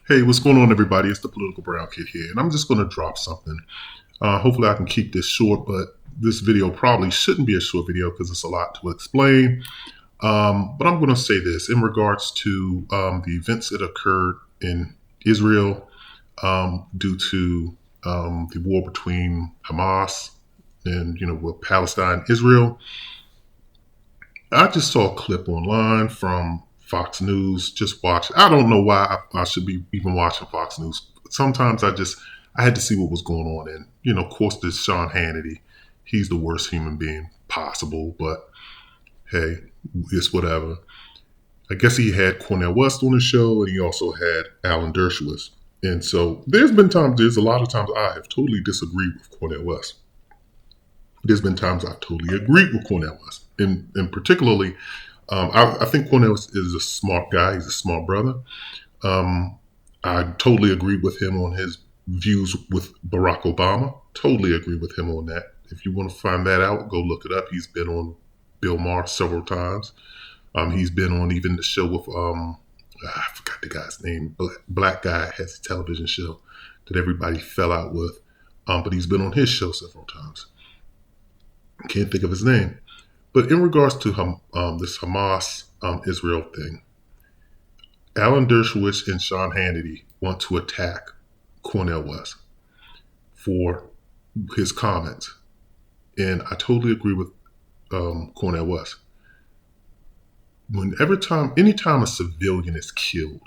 Hey, what's going on, everybody? It's the Political Brown Kid here, and I'm just going to drop something. Hopefully, I can keep this short, but this video probably shouldn't be a short video because it's a lot to explain. But I'm going to say this in regards to the events that occurred in Israel due to the war between Hamas and, with Palestine, Israel. I just saw a clip online from Fox News. Just watch. I don't know why I should be even watching Fox News. Sometimes I had to see what was going on. And, of course, there's Sean Hannity. He's the worst human being possible. But hey, it's whatever. I guess he had Cornel West on his show, and he also had Alan Dershowitz. And so there's a lot of times I have totally disagreed with Cornel West. There's been times I've totally agreed with Cornel West. And particularly, I think Cornel is a smart guy. He's a smart brother. I totally agree with him on his views with Barack Obama. Totally agree with him on that. If you want to find that out, go look it up. He's been on Bill Maher several times. He's been on even the show with, I forgot the guy's name. Black guy has a television show that everybody fell out with. But he's been on his show several times. I can't think of his name. But in regards to this Hamas Israel thing, Alan Dershowitz and Sean Hannity want to attack Cornel West for his comments. And I totally agree with Cornel West. Anytime a civilian is killed,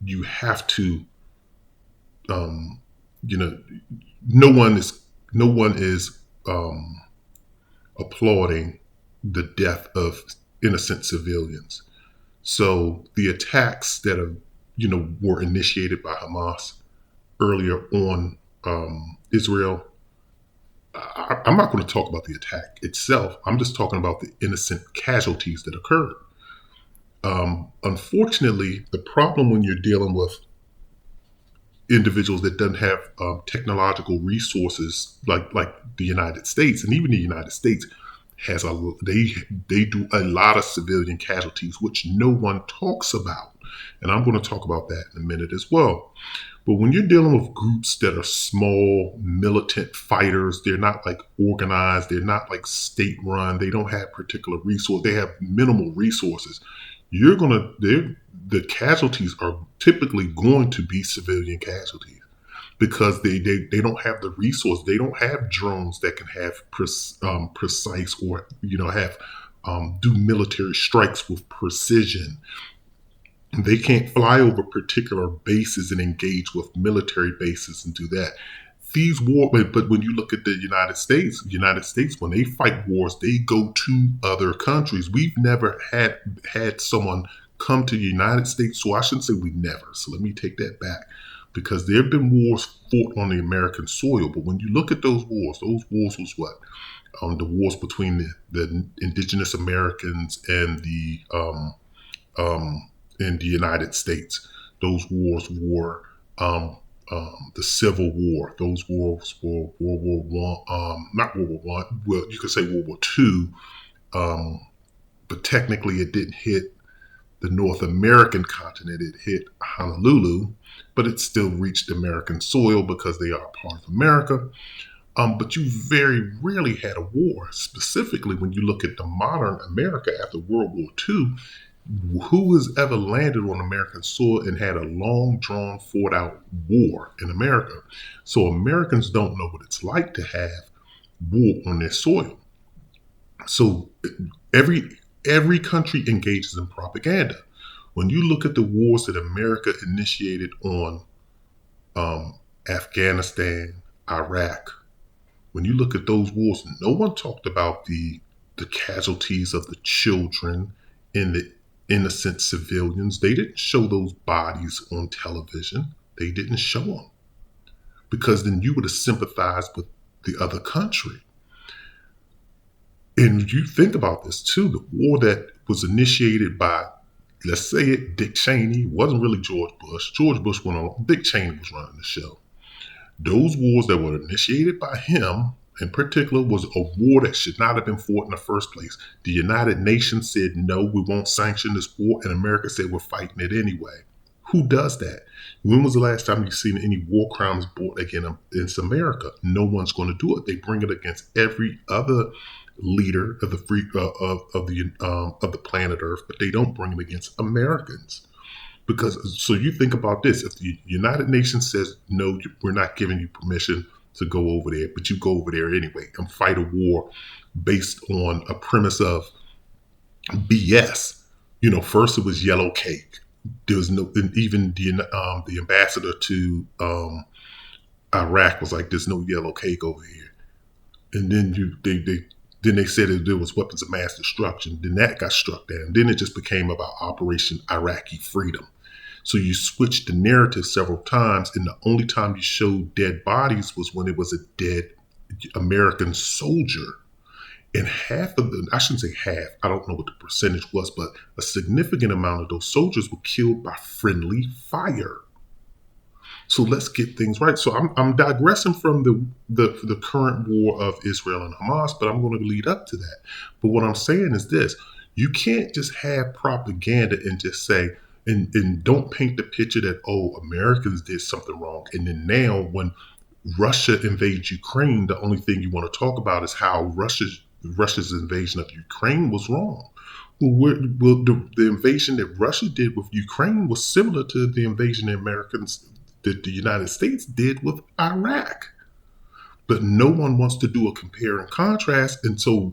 you have to, no one is applauding the death of innocent civilians. So the attacks that were initiated by Hamas earlier on Israel, I'm not going to talk about the attack itself. I'm just talking about the innocent casualties that occurred. Unfortunately, the problem when you're dealing with individuals that doesn't have technological resources like the United States, and even the United States has they do a lot of civilian casualties, which no one talks about. And I'm going to talk about that in a minute as well. But when you're dealing with groups that are small, militant fighters, they're not like organized, they're not like state run, they don't have particular resources, they have minimal resources. The casualties are typically going to be civilian casualties because they don't have the resource. They don't have drones that can have precise or have do military strikes with precision. They can't fly over particular bases and engage with military bases and do that. But when you look at the United States, when they fight wars, they go to other countries. We've never had someone come to the United States. So I shouldn't say we never. So let me take that back, because there have been wars fought on the American soil. But when you look at those wars was what? The wars between the indigenous Americans and the in the United States. Those wars were the Civil War. Those wars were World War One, not World War One. Well, you could say World War Two, but technically it didn't hit the North American continent. It hit Honolulu, but it still reached American soil because they are part of America. But you very rarely had a war. Specifically, when you look at the modern America after World War II, who has ever landed on American soil and had a long drawn fought out war in America? So Americans don't know what it's like to have war on their soil. So every country engages in propaganda. When you look at the wars that America initiated on Afghanistan, Iraq, when you look at those wars, no one talked about the casualties of the children and the innocent civilians. They didn't show those bodies on television. They didn't show them, because then you would have sympathized with the other country. And you think about this too, the war that was initiated by, let's say it, Dick Cheney. It wasn't really George Bush. George Bush went on, Dick Cheney was running the show. Those wars that were initiated by him in particular was a war that should not have been fought in the first place. The United Nations said, no, we won't sanction this war. And America said, we're fighting it anyway. Who does that? When was the last time you've seen any war crimes brought against America? No one's going to do it. They bring it against every other leader of the of the planet Earth, but they don't bring it against Americans. Because so you think about this: if the United Nations says no, we're not giving you permission to go over there, but you go over there anyway and fight a war based on a premise of BS. First it was yellow cake. There was no, and even the ambassador to Iraq was like, "There's no yellow cake over here." And then they said that there was weapons of mass destruction. Then that got struck down. Then it just became about Operation Iraqi Freedom. So you switched the narrative several times, and the only time you showed dead bodies was when it was a dead American soldier. And half of I shouldn't say half, I don't know what the percentage was, but a significant amount of those soldiers were killed by friendly fire. So let's get things right. So I'm digressing from the current war of Israel and Hamas, but I'm going to lead up to that. But what I'm saying is this: you can't just have propaganda and just say, and don't paint the picture that, oh, Americans did something wrong. And then now when Russia invades Ukraine, the only thing you want to talk about is how Russia's invasion of Ukraine was wrong. Well, the invasion that Russia did with Ukraine was similar to the invasion that the United States did with Iraq. But no one wants to do a compare and contrast. And so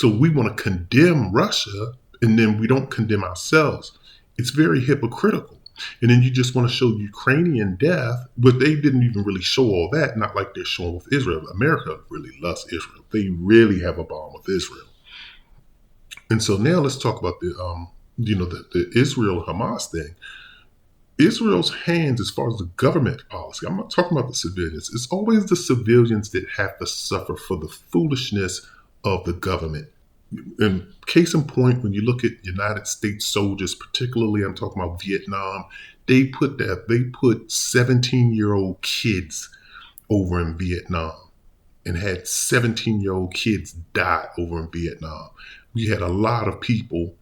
we want to condemn Russia, and then we don't condemn ourselves. It's very hypocritical. And then you just want to show Ukrainian death, but they didn't even really show all that, not like they're showing with Israel. America really loves Israel. They really have a bond with Israel. And so now let's talk about the Israel-Hamas thing. Israel's hands, as far as the government policy, I'm not talking about the civilians. It's always the civilians that have to suffer for the foolishness of the government. And case in point, when you look at United States soldiers, particularly I'm talking about Vietnam, they put 17-year-old kids over in Vietnam and had 17-year-old kids die over in Vietnam. We had a lot of people,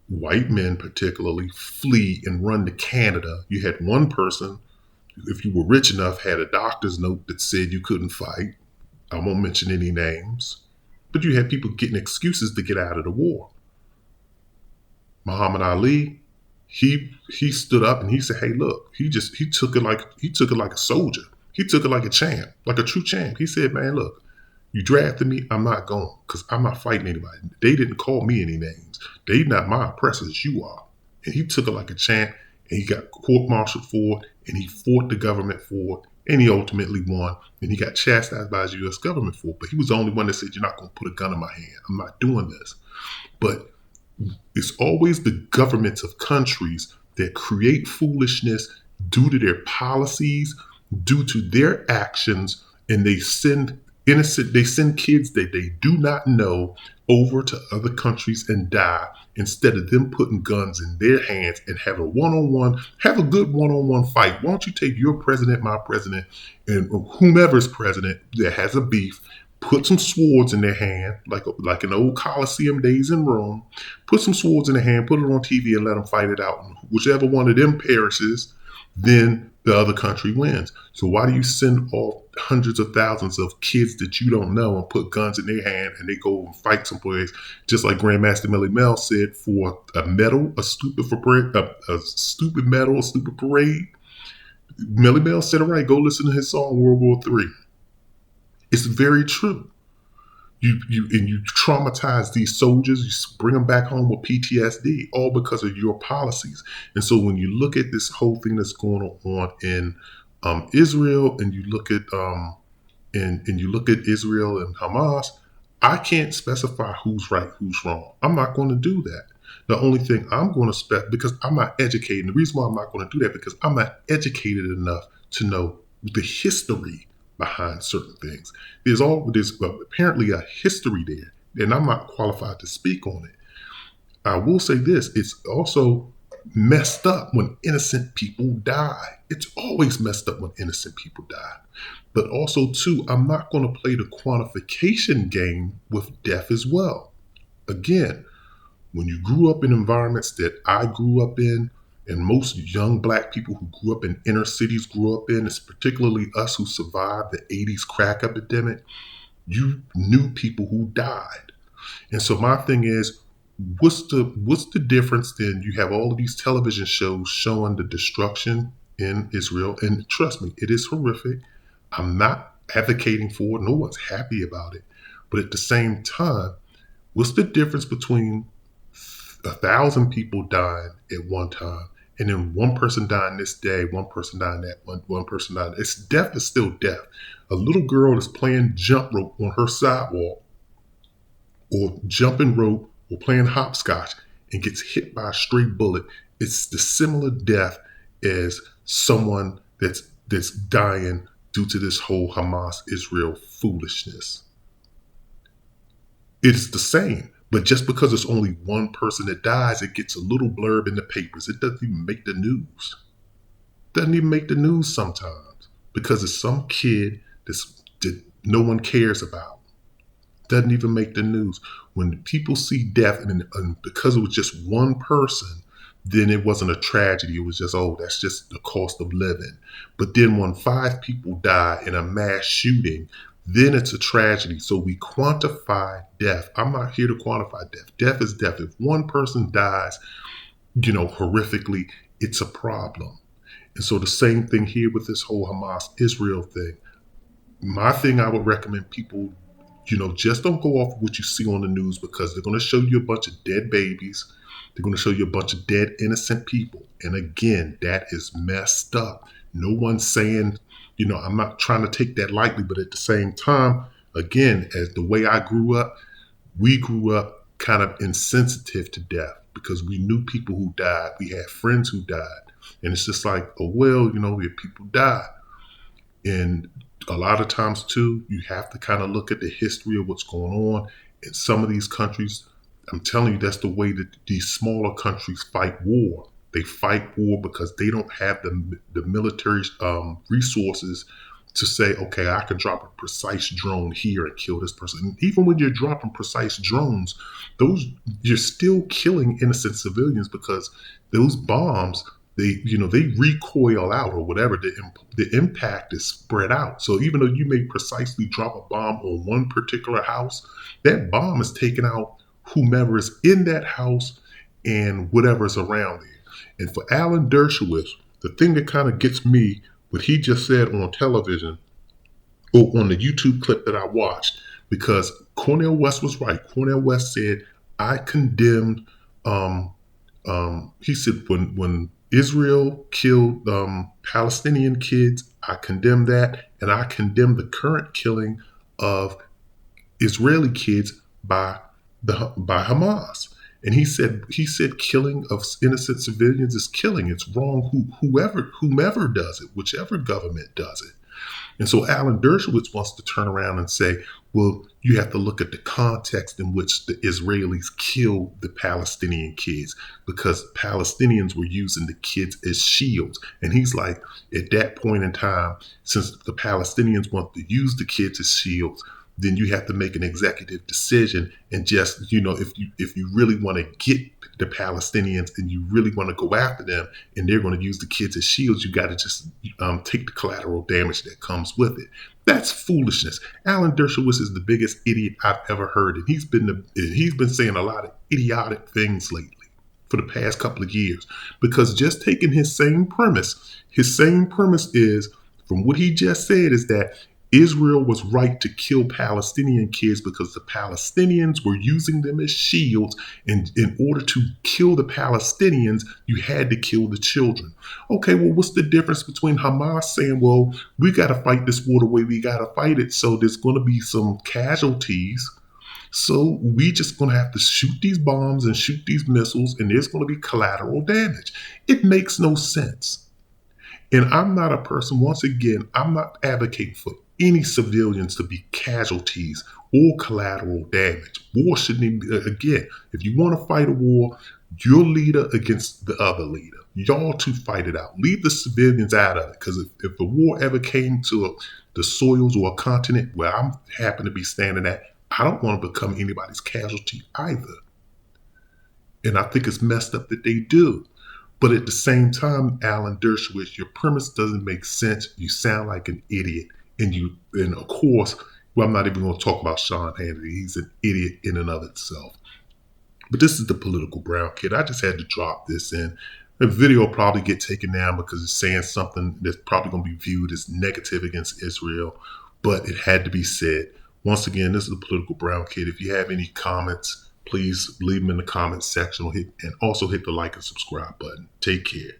white men particularly, flee and run to Canada. You had one person, if you were rich enough, had a doctor's note that said you couldn't fight. I won't mention any names. But you had people getting excuses to get out of the war. Muhammad Ali, he stood up and he said, "Hey, look, he took it like a soldier. He took it like a champ, like a true champ." He said, "Man, look, you drafted me, I'm not going, because I'm not fighting anybody. They didn't call me any names. They not my oppressors, you are." And he took it like a champ, and he got court-martialed for it, and he fought the government for it, and he ultimately won, and he got chastised by his U.S. government for it. But he was the only one that said, "You're not going to put a gun in my hand. I'm not doing this." But it's always the governments of countries that create foolishness due to their policies, due to their actions, and they send kids that they do not know over to other countries and die, instead of them putting guns in their hands and have a good one-on-one fight. Why don't you take your president, my president, and whomever's president that has a beef, put some swords in their hand, like in the old Coliseum days in Rome, put some swords in their hand, put it on TV and let them fight it out. And whichever one of them perishes, then the other country wins. So why do you send off hundreds of thousands of kids that you don't know and put guns in their hand and they go and fight someplace, just like Grandmaster Millie Mel said, for a medal, a stupid medal, a stupid parade? Millie Mel said it right. Go listen to his song World War III. It's very true. You traumatize these soldiers, you bring them back home with PTSD, all because of your policies. And so when you look at this whole thing that's going on in Israel, and you look at Israel and Hamas, I can't specify who's right, who's wrong. I'm not going to do that. The only thing I'm going to because I'm not educated. The reason why I'm not going to do that, because I'm not educated enough to know the history behind certain things. There's apparently a history there, and I'm not qualified to speak on it. I will say this: it's also messed up when innocent people die. It's always messed up when innocent people die. But also, too, I'm not going to play the quantification game with death as well. Again, when you grew up in environments that I grew up in, and most young black people who grew up in inner cities grew up in, it's particularly us who survived the 80s crack epidemic, you knew people who died. And so my thing is, what's the difference then? You have all of these television shows showing the destruction in Israel, and trust me, it is horrific. I'm not advocating for it. No one's happy about it. But at the same time, what's the difference between 1,000 people dying at one time and then one person dying this day, one person dying that, one person dying? It's death is still death. A little girl is playing jump rope on her sidewalk or jumping rope or playing hopscotch and gets hit by a stray bullet. It's the similar death as someone that's dying due to this whole Hamas Israel foolishness. It's the same. But just because it's only one person that dies, it gets a little blurb in the papers. It doesn't even make the news. Doesn't even make the news sometimes because it's some kid that no one cares about. Doesn't even make the news. When people see death and because it was just one person, then it wasn't a tragedy. It was just, oh, that's just the cost of living. But then when 5 people die in a mass shooting, then it's a tragedy. So we quantify death. I'm not here to quantify death. Death is death. If one person dies, horrifically, it's a problem. And so the same thing here with this whole Hamas Israel thing. My thing I would recommend people, just don't go off what you see on the news because they're going to show you a bunch of dead babies. They're going to show you a bunch of dead innocent people. And again, that is messed up. No one's saying, I'm not trying to take that lightly, but at the same time, again, as the way I grew up, we grew up kind of insensitive to death because we knew people who died. We had friends who died. And it's just like, oh, well, if people die. And a lot of times, too, you have to kind of look at the history of what's going on. In some of these countries, I'm telling you, that's the way that these smaller countries fight war. They fight war because they don't have the military resources to say, okay, I can drop a precise drone here and kill this person. And even when you're dropping precise drones, you're still killing innocent civilians because those bombs, they recoil out or whatever. The impact is spread out. So even though you may precisely drop a bomb on one particular house, that bomb is taking out whomever is in that house and whatever is around there. And for Alan Dershowitz, the thing that kind of gets me, what he just said on television or on the YouTube clip that I watched, because Cornel West was right. Cornel West said, I condemned, he said, when Israel killed Palestinian kids, I condemn that. And I condemn the current killing of Israeli kids by Hamas. And he said killing of innocent civilians is killing. It's wrong. Whomever does it, whichever government does it. And so Alan Dershowitz wants to turn around and say, well, you have to look at the context in which the Israelis killed the Palestinian kids because Palestinians were using the kids as shields. And he's like, at that point in time, since the Palestinians want to use the kids as shields, then you have to make an executive decision and just, if you really want to get the Palestinians and you really want to go after them and they're going to use the kids as shields, you got to just take the collateral damage that comes with it. That's foolishness. Alan Dershowitz is the biggest idiot I've ever heard. And he's been saying a lot of idiotic things lately for the past couple of years, because just taking his same premise is, from what he just said, is that Israel was right to kill Palestinian kids because the Palestinians were using them as shields. And in order to kill the Palestinians, you had to kill the children. Okay, well, what's the difference between Hamas saying, well, we got to fight this war the way we got to fight it, so there's going to be some casualties. So we just going to have to shoot these bombs and shoot these missiles, and there's going to be collateral damage. It makes no sense. And I'm not a person, once again, I'm not advocating for any civilians to be casualties or collateral damage. War shouldn't even, again, if you want to fight a war, your leader against the other leader. Y'all two fight it out. Leave the civilians out of it, because if the war ever came to the soils or a continent where I'm happen to be standing at, I don't want to become anybody's casualty either. And I think it's messed up that they do. But at the same time, Alan Dershowitz, your premise doesn't make sense. You sound like an idiot. And of course, well, I'm not even going to talk about Sean Hannity. He's an idiot in and of itself. But this is the political brown kid. I just had to drop this in. The video will probably get taken down because it's saying something that's probably going to be viewed as negative against Israel. But it had to be said. Once again, this is the political brown kid. If you have any comments, please leave them in the comments section and also hit the like and subscribe button. Take care.